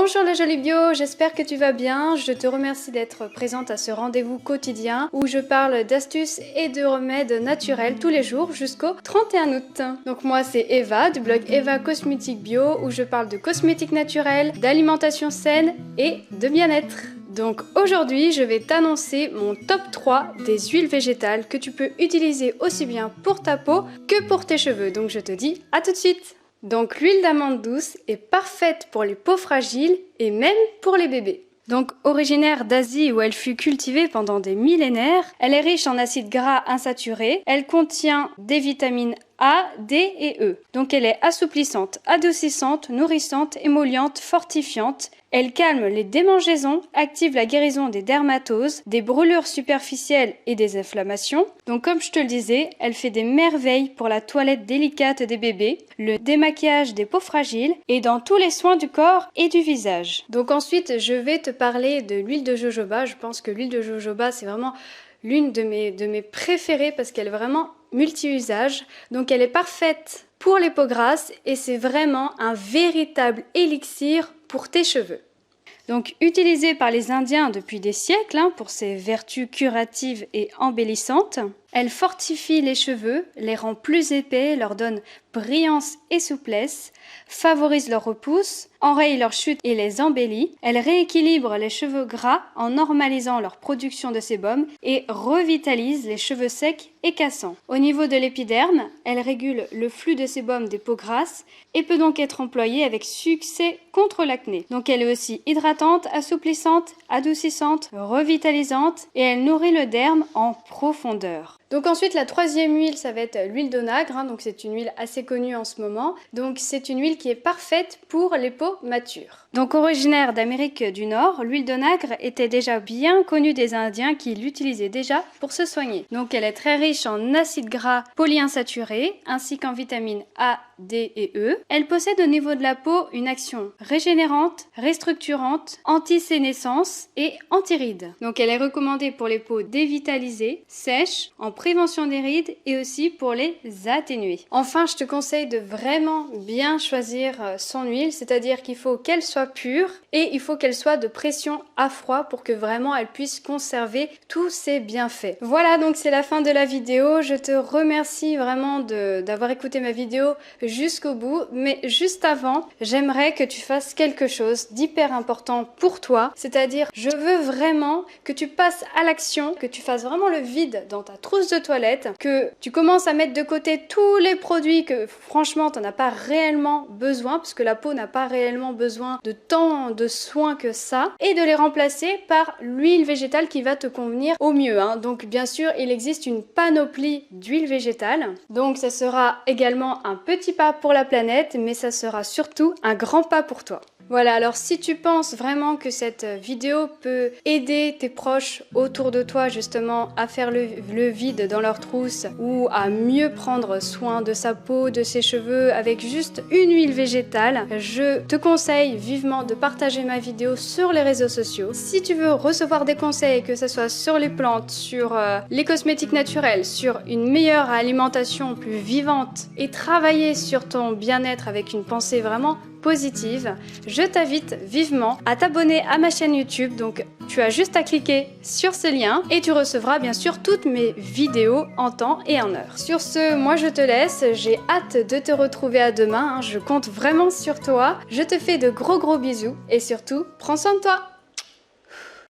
Bonjour la jolie bio, j'espère que tu vas bien. Je te remercie d'être présente à ce rendez-vous quotidien où je parle d'astuces et de remèdes naturels tous les jours jusqu'au 31 août. Donc moi c'est Eva du blog Eva Cosmétique Bio où je parle de cosmétiques naturels, d'alimentation saine et de bien-être. Donc aujourd'hui je vais t'annoncer mon top 3 des huiles végétales que tu peux utiliser aussi bien pour ta peau que pour tes cheveux. Donc je te dis à tout de suite. Donc l'huile d'amande douce est parfaite pour les peaux fragiles et même pour les bébés. Donc originaire d'Asie où elle fut cultivée pendant des millénaires, elle est riche en acides gras insaturés, elle contient des vitamines A, D et E. Donc elle est assouplissante, adoucissante, nourrissante, émolliente, fortifiante. Elle calme les démangeaisons, active la guérison des dermatoses, des brûlures superficielles et des inflammations. Donc comme je te le disais, elle fait des merveilles pour la toilette délicate des bébés, le démaquillage des peaux fragiles et dans tous les soins du corps et du visage. Donc ensuite, je vais te parler de l'huile de jojoba. Je pense que l'huile de jojoba, c'est vraiment l'une de mes préférées parce qu'elle est vraiment multi-usage. Donc elle est parfaite pour les peaux grasses et c'est vraiment un véritable élixir pour tes cheveux. Donc utilisée par les Indiens depuis des siècles pour ses vertus curatives et embellissantes, elle fortifie les cheveux, les rend plus épais, leur donne brillance et souplesse, favorise leur repousse, enraye leur chute et les embellit. Elle rééquilibre les cheveux gras en normalisant leur production de sébum et revitalise les cheveux secs et cassants. Au niveau de l'épiderme, elle régule le flux de sébum des peaux grasses et peut donc être employée avec succès contre l'acné. Donc elle est aussi hydratante, assouplissante, adoucissante, revitalisante et elle nourrit le derme en profondeur. Donc ensuite la troisième huile ça va être l'huile d'onagre, donc c'est une huile assez connue en ce moment. Donc c'est une huile qui est parfaite pour les peaux matures. Donc originaire d'Amérique du Nord, l'huile d'onagre était déjà bien connue des Indiens qui l'utilisaient déjà pour se soigner. Donc elle est très riche en acides gras polyinsaturés ainsi qu'en vitamines A, D et E. Elle possède au niveau de la peau une action régénérante, restructurante, anti-sénescence et anti-rides. Donc elle est recommandée pour les peaux dévitalisées, sèches, en prévention des rides et aussi pour les atténuer. Enfin, je te conseille de vraiment bien choisir son huile, c'est-à-dire qu'il faut qu'elle soit pure et il faut qu'elle soit de pression à froid pour que vraiment elle puisse conserver tous ses bienfaits. Voilà, donc c'est la fin de la vidéo. Je te remercie vraiment d'avoir écouté ma vidéo jusqu'au bout, mais juste avant, j'aimerais que tu fasses quelque chose d'hyper important pour toi, c'est-à-dire je veux vraiment que tu passes à l'action, que tu fasses vraiment le vide dans ta trousse de toilette, que tu commences à mettre de côté tous les produits que franchement tu n'en as pas réellement besoin, parce que la peau n'a pas réellement besoin de tant de soins que ça, et de les remplacer par l'huile végétale qui va te convenir au mieux. Donc bien sûr, il existe une panoplie d'huiles végétales, donc ça sera également un petit pas pour la planète, mais ça sera surtout un grand pas pour toi. Voilà, alors si tu penses vraiment que cette vidéo peut aider tes proches autour de toi justement à faire le vide dans leur trousse ou à mieux prendre soin de sa peau, de ses cheveux avec juste une huile végétale, je te conseille vivement de partager ma vidéo sur les réseaux sociaux. Si tu veux recevoir des conseils, que ce soit sur les plantes, sur les cosmétiques naturels, sur une meilleure alimentation plus vivante et travailler sur ton bien-être avec une pensée vraiment positive, je t'invite vivement à t'abonner à ma chaîne YouTube. Donc tu as juste à cliquer sur ce lien et tu recevras bien sûr toutes mes vidéos en temps et en heure. Sur ce, moi je te laisse, j'ai hâte de te retrouver à demain, je compte vraiment sur toi. Je te fais de gros bisous et surtout, prends soin de toi.